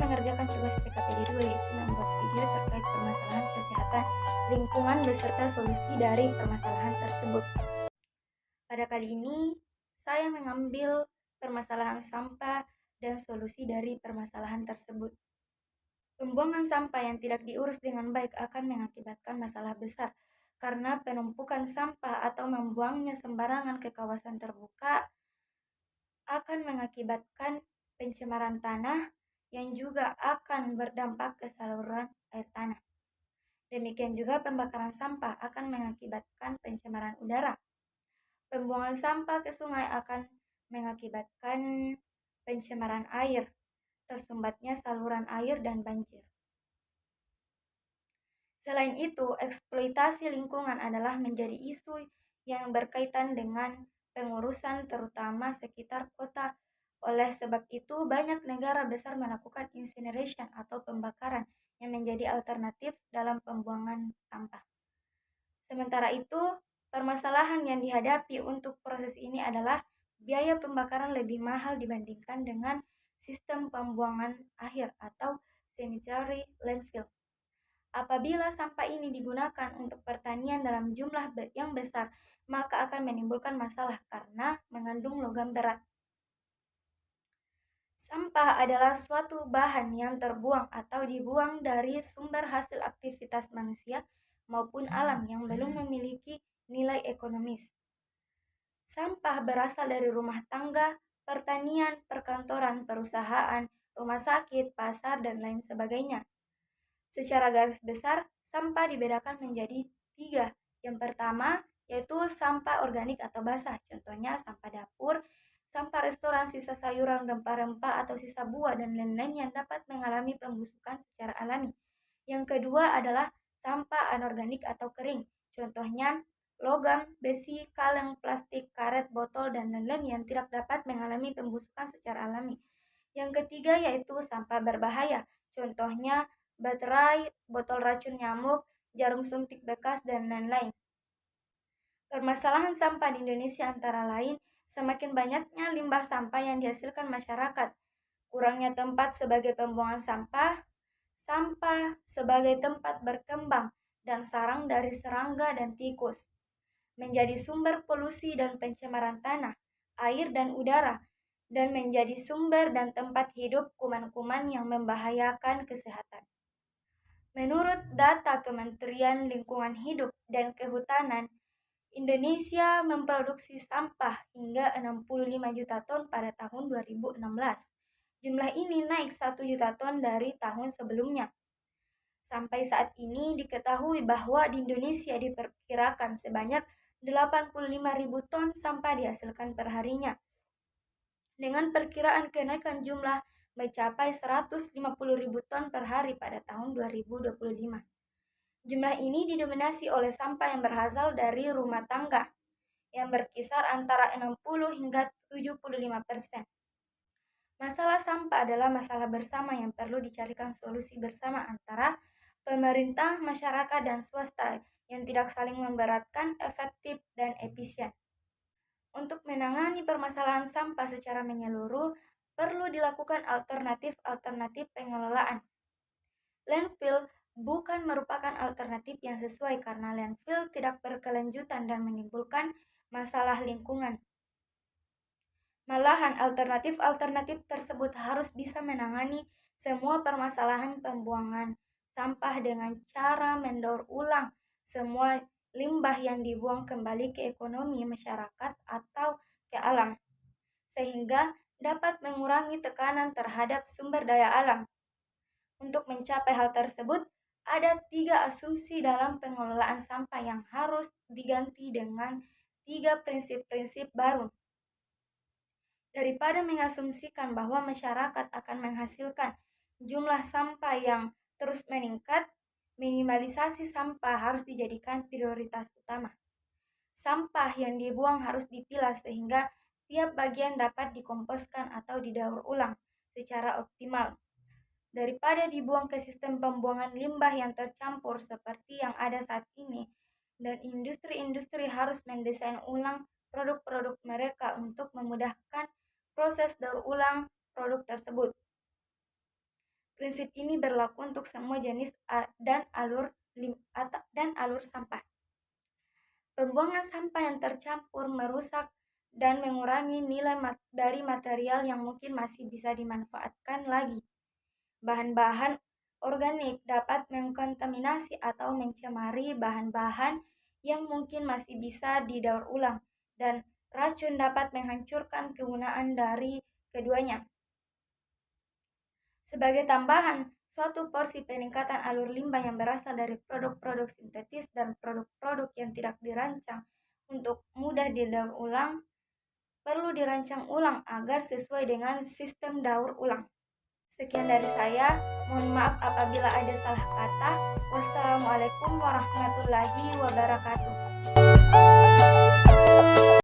mengerjakan tugas PKPD 2 yaitu membuat video terkait permasalahan kesehatan lingkungan beserta solusi dari permasalahan tersebut. Pada kali ini, saya mengambil permasalahan sampah dan solusi dari permasalahan tersebut. Pembuangan sampah yang tidak diurus dengan baik akan mengakibatkan masalah besar karena penumpukan sampah atau membuangnya sembarangan ke kawasan terbuka akan mengakibatkan pencemaran tanah yang juga akan berdampak ke saluran air tanah. Demikian juga pembakaran sampah akan mengakibatkan pencemaran udara. Pembuangan sampah ke sungai akan mengakibatkan pencemaran air, tersumbatnya saluran air dan banjir. Selain itu, eksploitasi lingkungan adalah menjadi isu yang berkaitan dengan pengurusan terutama sekitar kota. Oleh sebab itu, banyak negara besar melakukan incineration atau pembakaran yang menjadi alternatif dalam pembuangan sampah. Sementara itu, permasalahan yang dihadapi untuk proses ini adalah biaya pembakaran lebih mahal dibandingkan dengan sistem pembuangan akhir atau sanitary landfill. Apabila sampah ini digunakan untuk pertanian dalam jumlah yang besar, maka akan menimbulkan masalah karena mengandung logam berat. Sampah adalah suatu bahan yang terbuang atau dibuang dari sumber hasil aktivitas manusia maupun alam yang belum memiliki nilai ekonomis. Sampah berasal dari rumah tangga, pertanian, perkantoran, perusahaan, rumah sakit, pasar, dan lain sebagainya. Secara garis besar, sampah dibedakan menjadi 3. Yang pertama, yaitu sampah organik atau basah. Contohnya sampah dapur, sampah restoran, sisa sayuran, rempah-rempah, atau sisa buah, dan lain-lain yang dapat mengalami pembusukan secara alami. Yang kedua adalah sampah anorganik atau kering. Contohnya logam, besi, kaleng, plastik, karet, botol, dan lain-lain yang tidak dapat mengalami pembusukan secara alami. Yang ketiga yaitu sampah berbahaya. Contohnya baterai, botol racun nyamuk, jarum suntik bekas, dan lain-lain. Permasalahan sampah di Indonesia antara lain semakin banyaknya limbah sampah yang dihasilkan masyarakat, kurangnya tempat sebagai pembuangan sampah, sampah sebagai tempat berkembang dan sarang dari serangga dan tikus, menjadi sumber polusi dan pencemaran tanah, air, dan udara, dan menjadi sumber dan tempat hidup kuman-kuman yang membahayakan kesehatan. Menurut data Kementerian Lingkungan Hidup dan Kehutanan, Indonesia memproduksi sampah hingga 65 juta ton pada tahun 2016. Jumlah ini naik 1 juta ton dari tahun sebelumnya. Sampai saat ini diketahui bahwa di Indonesia diperkirakan sebanyak 85.000 ton sampah dihasilkan perharinya. Dengan perkiraan kenaikan jumlah mencapai 150.000 ton per hari pada tahun 2025. Jumlah ini didominasi oleh sampah yang berasal dari rumah tangga, yang berkisar antara 60 hingga 75%. Masalah sampah adalah masalah bersama yang perlu dicarikan solusi bersama antara pemerintah, masyarakat, dan swasta yang tidak saling memberatkan, efektif, dan efisien. Untuk menangani permasalahan sampah secara menyeluruh, perlu dilakukan alternatif-alternatif pengelolaan. Landfill bukan merupakan alternatif yang sesuai karena landfill tidak berkelanjutan dan menimbulkan masalah lingkungan. Malahan alternatif-alternatif tersebut harus bisa menangani semua permasalahan pembuangan sampah dengan cara mendaur ulang semua limbah yang dibuang kembali ke ekonomi masyarakat atau ke alam, sehingga dapat mengurangi tekanan terhadap sumber daya alam. Untuk mencapai hal tersebut, ada 3 asumsi dalam pengelolaan sampah yang harus diganti dengan 3 prinsip-prinsip baru. Daripada mengasumsikan bahwa masyarakat akan menghasilkan jumlah sampah yang terus meningkat, minimalisasi sampah harus dijadikan prioritas utama. Sampah yang dibuang harus dipilah sehingga tiap bagian dapat dikomposkan atau didaur ulang secara optimal. Daripada dibuang ke sistem pembuangan limbah yang tercampur seperti yang ada saat ini, dan industri-industri harus mendesain ulang produk-produk mereka untuk memudahkan proses daur ulang produk tersebut. Prinsip ini berlaku untuk semua jenis dan alur sampah. Pembuangan sampah yang tercampur merusak dan mengurangi nilai dari material yang mungkin masih bisa dimanfaatkan lagi. Bahan-bahan organik dapat mengkontaminasi atau mencemari bahan-bahan yang mungkin masih bisa didaur ulang, dan racun dapat menghancurkan kegunaan dari keduanya. Sebagai tambahan, suatu porsi peningkatan alur limbah yang berasal dari produk-produk sintetis dan produk-produk yang tidak dirancang untuk mudah didaur ulang perlu dirancang ulang agar sesuai dengan sistem daur ulang. Sekian dari saya, mohon maaf apabila ada salah kata. Wassalamualaikum warahmatullahi wabarakatuh.